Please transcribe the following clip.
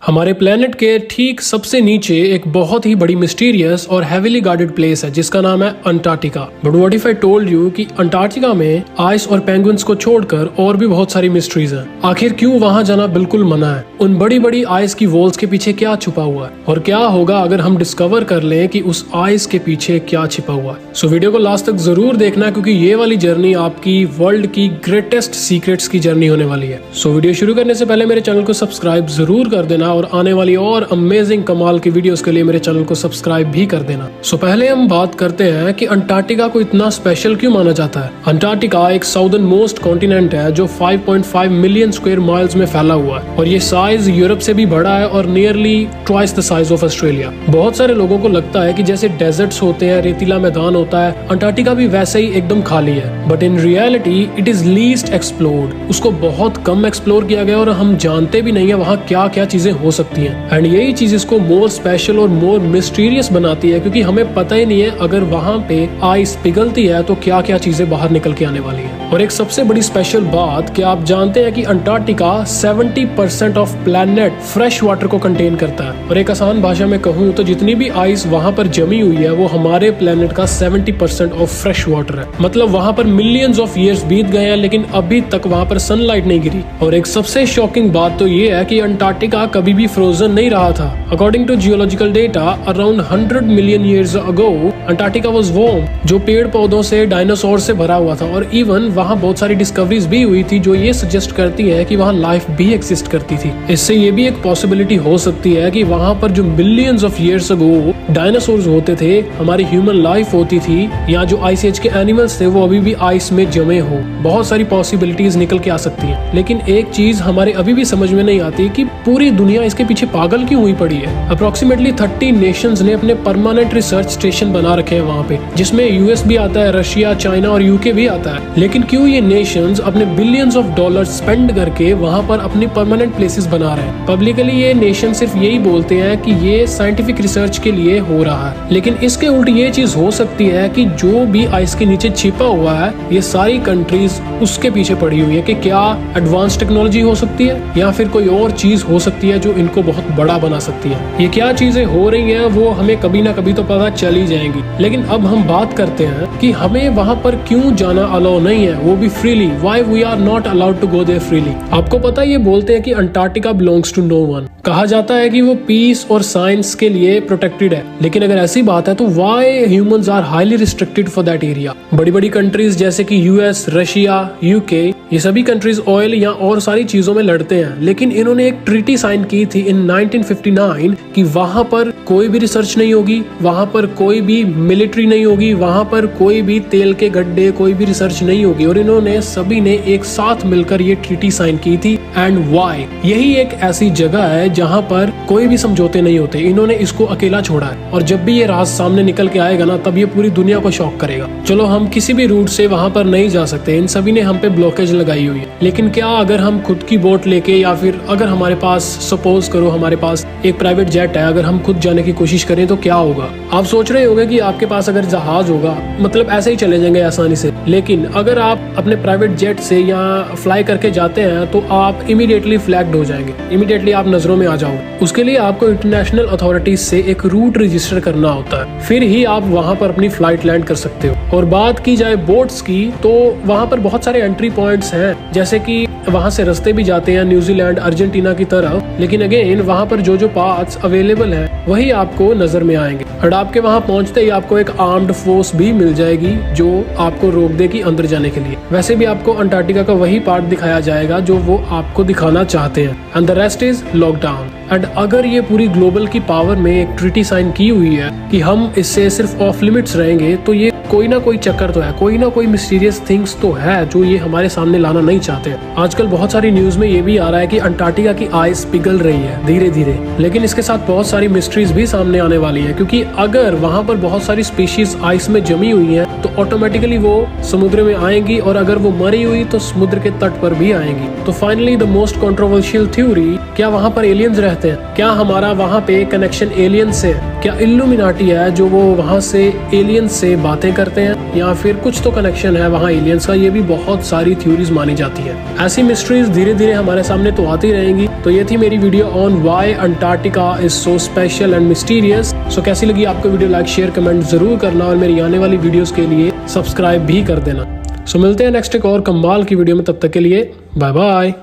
हमारे प्लेनेट के ठीक सबसे नीचे एक बहुत ही बड़ी मिस्टीरियस और हेवीली गार्डेड प्लेस है जिसका नाम है Antarctica. But what if I told you कि अंटार्कटिका में आइस और पेंगुइन्स को छोड़कर और भी बहुत सारी मिस्ट्रीज हैं। आखिर क्यों वहां जाना बिल्कुल मना है? उन बड़ी बड़ी आइस की वॉल्स के पीछे क्या छुपा हुआ है और क्या होगा अगर हम डिस्कवर कर लें कि उस आइस के पीछे क्या छिपा हुआ है? सो वीडियो को लास्ट तक जरूर देखना क्योंकि ये वाली जर्नी आपकी वर्ल्ड की ग्रेटेस्ट सीक्रेट्स की जर्नी होने वाली है। सो वीडियो शुरू करने से पहले मेरे चैनल को सब्सक्राइब जरूर कर देना और आने वाली और अमेजिंग कमाल की वीडियोस के लिए मेरे चैनल को सब्सक्राइब भी कर देना। सो पहले हम बात करते हैं कि अंटार्कटिका को इतना स्पेशल क्यों माना जाता है। अंटार्कटिका एक साउदर्न मोस्ट कॉन्टिनेंट है जो 5.5 मिलियन स्क्वायर माइल्स में फैला हुआ है और ये साइज यूरोप से भी बड़ा है और nearly twice the size of Australia. बहुत सारे लोगों को लगता है कि जैसे डेजर्ट्स होते हैं, रेतीला मैदान होता है, अंटार्कटिका भी वैसे ही एकदम खाली है। But in reality it is least explored. उसको बहुत कम एक्सप्लोर किया गया और हम जानते भी नहीं है वहाँ क्या क्या चीजें हो सकती हैं। एंड यही चीज इसको मोर स्पेशल और मोर मिस्टीरियस बनाती है क्योंकि हमें पता ही नहीं है अगर वहाँ पे आइस पिघलती है तो क्या क्या चीजें बाहर निकल के आने वाली है। और एक सबसे बड़ी स्पेशल बात कि आप जानते हैं कि Antarctica 70% of planet fresh water को कंटेन करता है। और एक आसान भाषा में कहूँ तो जितनी भी आइस वहाँ पर जमी हुई है वो हमारे प्लैनेट का 70% ऑफ फ्रेश वाटर है। मतलब वहाँ पर मिलियंस ऑफ ईयर्स बीत गए हैं लेकिन अभी तक वहाँ पर सनलाइट नहीं गिरी। और एक सबसे शॉकिंग बात तो ये है कि अंटार्कटिका कभी भी फ्रोजन नहीं रहा था। According to geological data around 100 million years ago Antarctica was warm, जो पेड़ पौधों से, डायनासोर से भरा हुआ था। और इवन वहाँ बहुत सारी डिस्कवरीज भी हुई थी जो ये सजेस्ट करती है कि वहाँ लाइफ भी एग्जिस्ट करती थी। इससे ये भी एक पॉसिबिलिटी हो सकती है कि वहाँ पर जो millions of years ago dinosaurs होते थे, हमारी ह्यूमन लाइफ होती थी, या जो आइस एज के एनिमल्स थे वो अभी भी आइस में जमे हो। बहुत सारी पॉसिबिलिटीज निकल के आ सकती है। लेकिन एक चीज हमारे अभी भी समझ में नहीं आती कि पूरी दुनिया इसके पीछे पागल क्यों हुई पड़ी है। अप्रोक्सीमेटली 30 नेशंस ने अपने परमानेंट रिसर्च स्टेशन बना रखे हैं वहाँ पे, जिसमें यूएस भी आता है, रशिया, चाइना और यूके भी आता है। लेकिन क्यों ये नेशंस अपने बिलियंस ऑफ डॉलर स्पेंड करके वहाँ पर अपनी परमानेंट प्लेसेस बना रहे हैं? पब्लिकली ये नेशन सिर्फ यही बोलते हैं कि ये साइंटिफिक रिसर्च के लिए हो रहा है, लेकिन इसके उल्ट ये चीज हो सकती है कि जो भी आइस के नीचे छिपा हुआ है ये सारी कंट्रीज उसके पीछे पड़ी हुई है कि क्या एडवांस टेक्नोलॉजी हो सकती है या फिर कोई और चीज हो सकती है जो इनको बहुत बड़ा बना सकती है। ये क्या चीजें हो रही हैं वो हमें कभी ना कभी तो पता चल ही जाएंगी। लेकिन अब हम बात करते हैं कि हमें वहाँ पर क्यों जाना अलाउ नहीं है, वो भी freely. Why we are not allowed to go there freely? आपको पता है ये बोलते हैं कि Antarctica belongs to no one. कहा जाता है कि वो पीस और साइंस के लिए प्रोटेक्टेड है। लेकिन अगर ऐसी बात है तो why humans are highly restricted for that area? बड़ी बड़ी कंट्रीज जैसे कि यूएस, रशिया, यूके, ये सभी कंट्रीज ऑयल या और सारी चीजों में लड़ते हैं। लेकिन इन्होंने एक ट्रीटी साइन की थी इन 1959 कि वहां पर कोई भी रिसर्च नहीं होगी, वहां पर कोई भी मिलिट्री नहीं होगी, वहां पर कोई भी तेल के गड्ढे, कोई भी रिसर्च नहीं होगी। और इन्होंने सभी ने एक साथ मिलकर ये ट्रीटी साइन की थी। And why? यही एक ऐसी जगह है जहां पर कोई भी समझौते नहीं होते। इन्होंने इसको अकेला छोड़ा है और जब भी ये राज सामने निकल के आएगा ना तब ये पूरी दुनिया को शॉक करेगा। चलो हम किसी भी रूट से वहां पर नहीं जा सकते, इन सभी ने हम पे ब्लॉकेज लगाई हुई है। लेकिन क्या अगर हम खुद की बोट लेके या फिर अगर हमारे पास, सपोज करो हमारे पास एक प्राइवेट जेट है, अगर हम खुद जाने की कोशिश करें तो क्या होगा? आप सोच रहे होंगे कि आपके पास अगर जहाज होगा मतलब ऐसे ही चले जाएंगे आसानी से। लेकिन अगर आप अपने प्राइवेट जेट से या फ्लाई करके जाते हैं तो आप इमीडिएटली फ्लैग्ड हो जाएंगे, इमीडिएटली आप नजरों में आ जाओगे। उसके लिए आपको इंटरनेशनल अथॉरिटीज से एक रूट रजिस्टर करना होता है, फिर ही आप वहां पर अपनी फ्लाइट लैंड कर सकते हो। और बात की जाए बोट्स की तो वहां पर बहुत सारे एंट्री पॉइंट्स हैं, जैसे कि वहां से रास्ते भी जाते हैं न्यूजीलैंड, अर्जेंटीना की तरफ। लेकिन अगेन वहां पर जो पाथ्स अवेलेबल हैं वही आपको नजर में आएंगे। और आपके वहां पहुंचते ही आपको एक आर्म्ड फोर्स भी मिल जाएगी जो आपको रोक देगी अंदर जाने के लिए। वैसे भी आपको अंटार्कटिका का वही पार्ट दिखाया जाएगा जो वो आपको दिखाना चाहते हैं। And the rest is lockdown. And अगर ये पूरी ग्लोबल की पावर में एक ट्रीटी साइन की हुई है कि हम इससे सिर्फ ऑफ लिमिट्स रहेंगे, तो ये कोई ना कोई चक्कर तो है, कोई ना कोई मिस्टीरियस थिंग्स तो है जो ये हमारे सामने लाना नहीं चाहते। आजकल बहुत सारी न्यूज में ये भी आ रहा है कि अंटार्कटिका की आइस पिघल रही है धीरे धीरे। लेकिन इसके साथ बहुत सारी मिस्ट्रीज भी सामने आने वाली है क्योंकि अगर वहां पर बहुत सारी स्पीशीज आइस में जमी हुई हैं तो ऑटोमेटिकली वो समुद्र में आएंगी और अगर वो मरी हुई तो समुद्र के तट पर भी आएंगी। तो finally the most controversial theory, क्या वहां पर एलियंस रहते हैं? क्या हमारा वहाँ पे कनेक्शन एलियंस से है? क्या इल्यूमिनाटी है जो वो वहाँ से एलियंस से बातें करते हैं, या फिर कुछ तो कनेक्शन है वहाँ एलियंस का? ये भी बहुत सारी थ्योरीज मानी जाती है। ऐसी मिस्ट्रीज धीरे धीरे हमारे सामने तो आती रहेंगी। तो ये थी मेरी video on why Antarctica is so special and mysterious. So कैसी लगी आपको वीडियो? लाइक शेयर कमेंट जरूर करना और मेरी आने वाली वीडियोस के लिए सब्सक्राइब भी कर देना। सो मिलते हैं नेक्स्ट एक और कमाल की वीडियो में, तब तक के लिए बाय बाय।